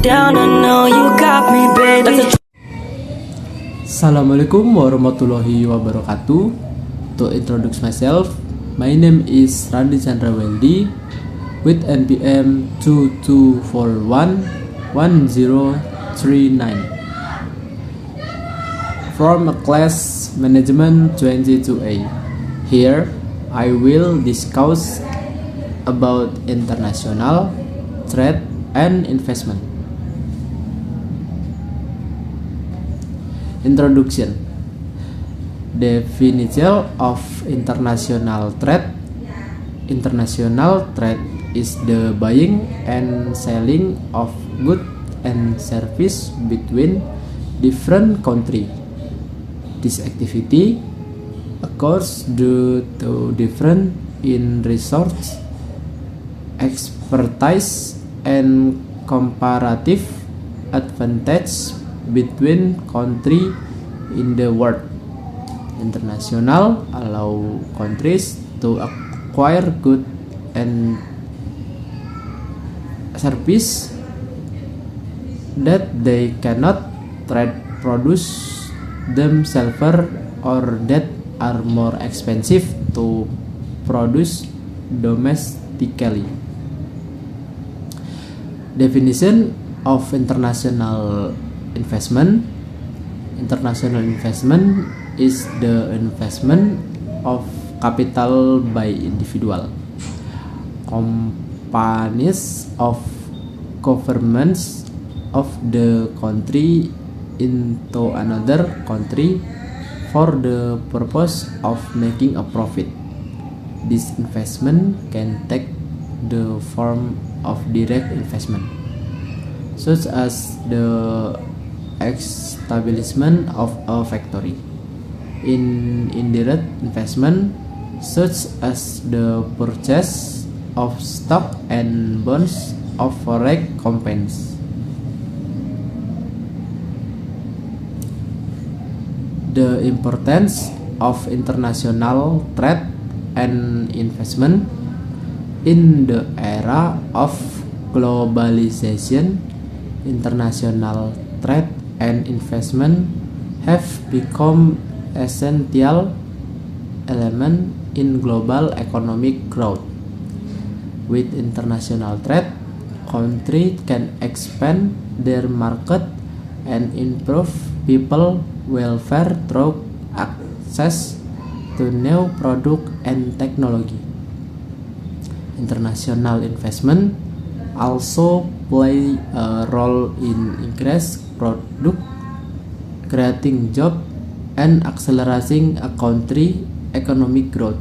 down, I know you got me, baby. Assalamualaikum warahmatullahi wabarakatuh. To introduce myself, my name is Randi Chandra Weldy with NPM 22411039 from a class management 22A. Here I will discuss about international trade and investment. Introduction. Definition of international trade. International trade is the buying and selling of goods and service between different countries. This activity occurs due to difference in research, expertise, and comparative advantage between countries in the world. International allow countries to acquire goods and service that they cannot trade produce themselves or that are more expensive to produce domestically. Definition of international investment. International investment is the investment of capital by individual, companies, of governments of the country into another country for the purpose of making a profit. This investment can take the form of direct investment, such as the establishment of a factory. In indirect investment, such as the purchase of stock and bonds of foreign companies. The importance of international trade and investment. In the era of globalization, international trade and investment have become essential element in global economic growth. With international trade, countries can expand their market and improve people welfare through access to new product and technology. International investment also play a role in increased product, creating jobs, and accelerating a country economic growth.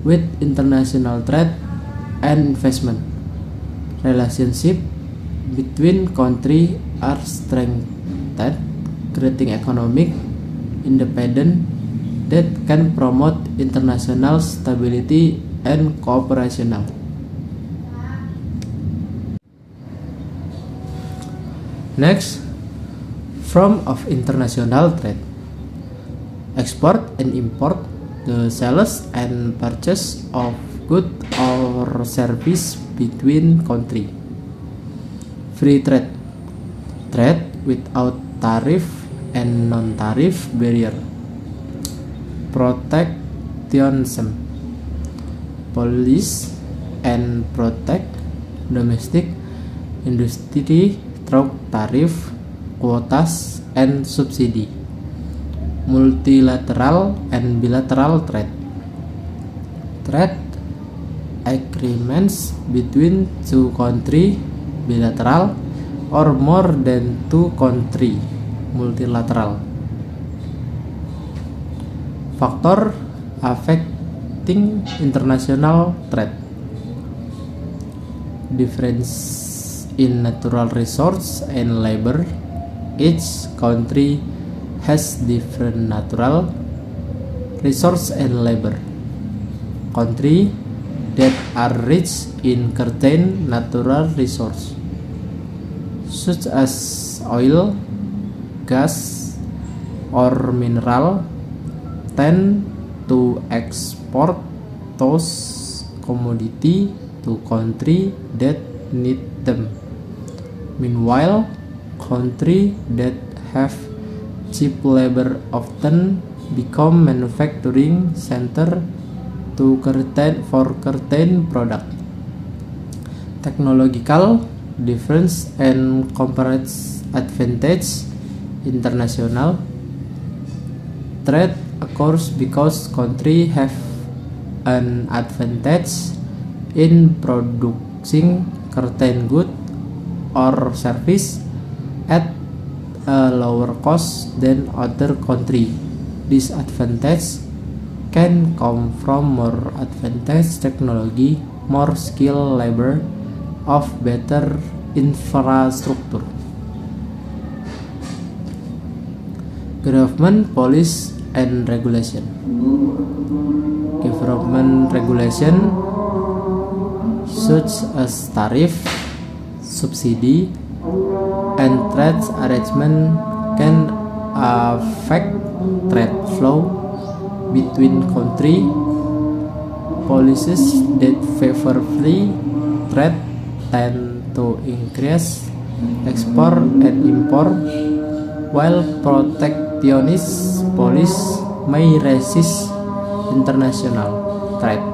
With international trade and investment, relationship between countries are strengthened, creating economic independence that can promote international stability and cooperation. Next, form of international trade. Export and import, the sales and purchase of goods or service between countries. Free trade, trade without tariff and non-tariff barrier. Protectionism, police and protect domestic industry through tariff, quotas, and subsidy. Multilateral and bilateral trade. Trade agreements between two countries, bilateral, or more than two countries, multilateral. Factor affecting international trade. Difference in natural resource and labor. Each country has different natural resource and labor. Countries that are rich in certain natural resource, such as oil, gas, or mineral, tend to export those commodities to countries that need them. Meanwhile, countries that have cheap labor often become manufacturing center for certain product. Technological difference and comparative advantage. International trade occurs because countries have an advantage in producing certain good or service at a lower cost than other country. This advantage can come from more advanced technology, more skilled labor, of better infrastructure. Government policy and regulation. Government regulation such as tariff, subsidy, and trade arrangement can affect trade flow between countries. Policies that favor free trade tend to increase export and import, while protectionist policies may resist international trade.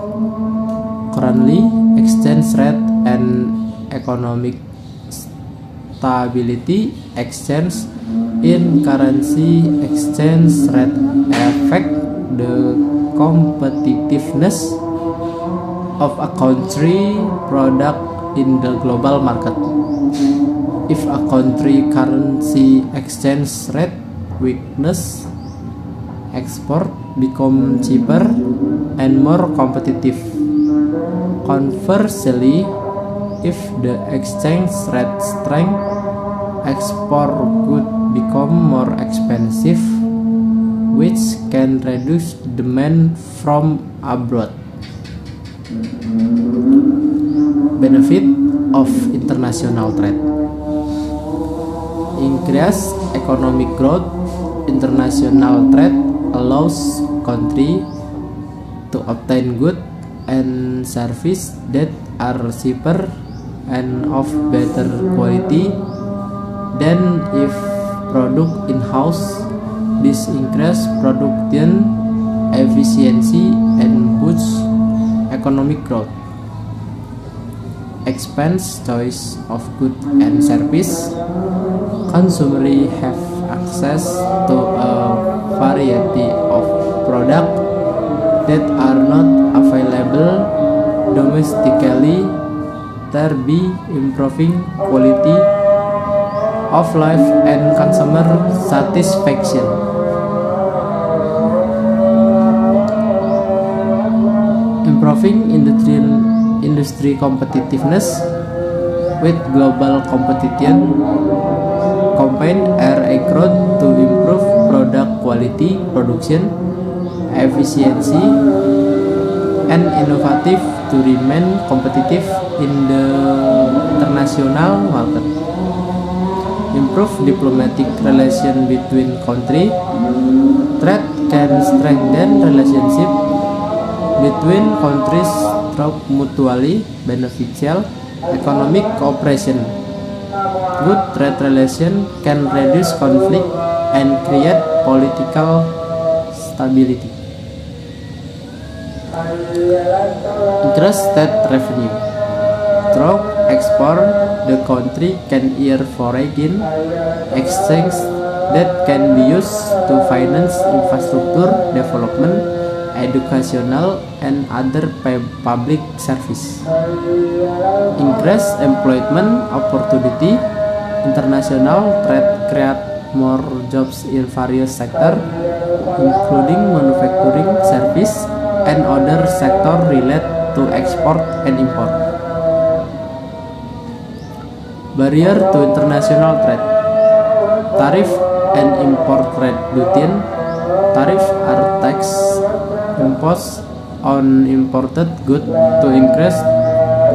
Currently, exchange rate and economic stability exchange in currency exchange rate affect the competitiveness of a country product in the global market. If a country currency exchange rate weakness, export become cheaper and more competitive. Conversely, if the exchange rate strength, export could become more expensive, which can reduce demand from abroad. Benefit of international trade. Increased economic growth. International trade allows countries to obtain goods and services that are cheaper and of better quality than if produced in-house. This increases production efficiency and boosts economic growth. Expands choice of goods and service. Consumers have access to a variety of products that are not available domestically, thereby improving quality of life and consumer satisfaction. Improving industry competitiveness with global competition. Combine R&D growth to improve product quality, production efficiency, and innovative to remain competitive in the international market. Improve diplomatic relation between countries. Trade can strengthen relationship between countries through mutually beneficial economic cooperation. Good trade relation can reduce conflict and create political stability. Increase state revenue. Through export, the country can earn foreign exchange that can be used to finance infrastructure development, educational, and other public service. Increase employment opportunity. International trade create more jobs in various sectors, including manufacturing, service, and other sectors related to export and import. Barrier to international trade. Tariff and import trade duty. Tariff are tax imposed on imported goods to increase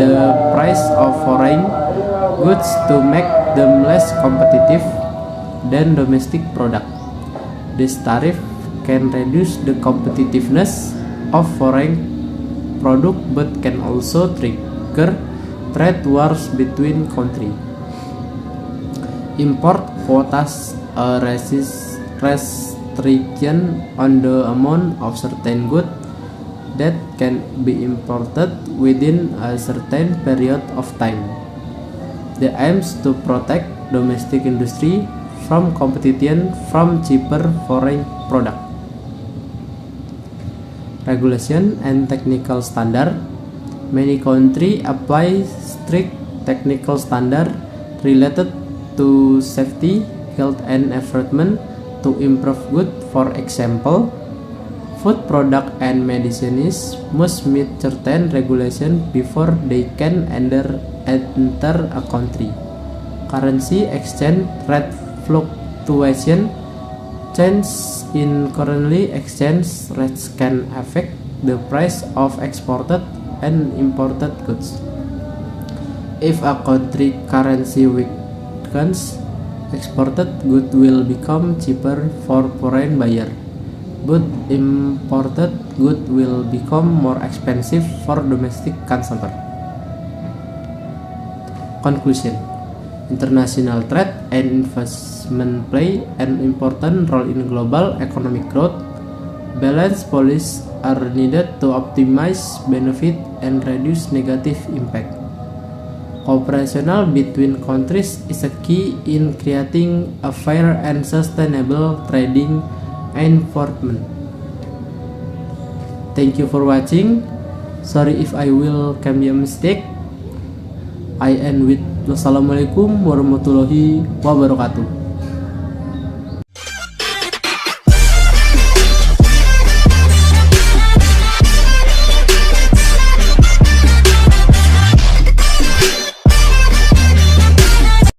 the price of foreign goods to make them less competitive than domestic products. This tariff can reduce the competitiveness of foreign products but can also trigger trade wars between countries. Import quotas a restriction on the amount of certain goods that can be imported within a certain period of time. The aims to protect domestic industry from competition from cheaper foreign products. Regulation and technical standard. Many countries apply strict technical standard related to safety, health, and environment to improve good. For example, food product and medicines must meet certain regulation before they can enter a country. Currency exchange rate fluctuation. Change in currency exchange rates can affect the price of exported and imported goods. If a country currency weakens, exported goods will become cheaper for foreign buyer, but imported goods will become more expensive for domestic consumer. Conclusion. International trade and investment play an important role in global economic growth. Balanced policies are needed to optimize benefit and reduce negative impact. Cooperation between countries is a key in creating a fair and sustainable trading environment. Thank you for watching. Sorry if I will make a mistake. I end with wassalamualaikum warahmatullahi wabarakatuh.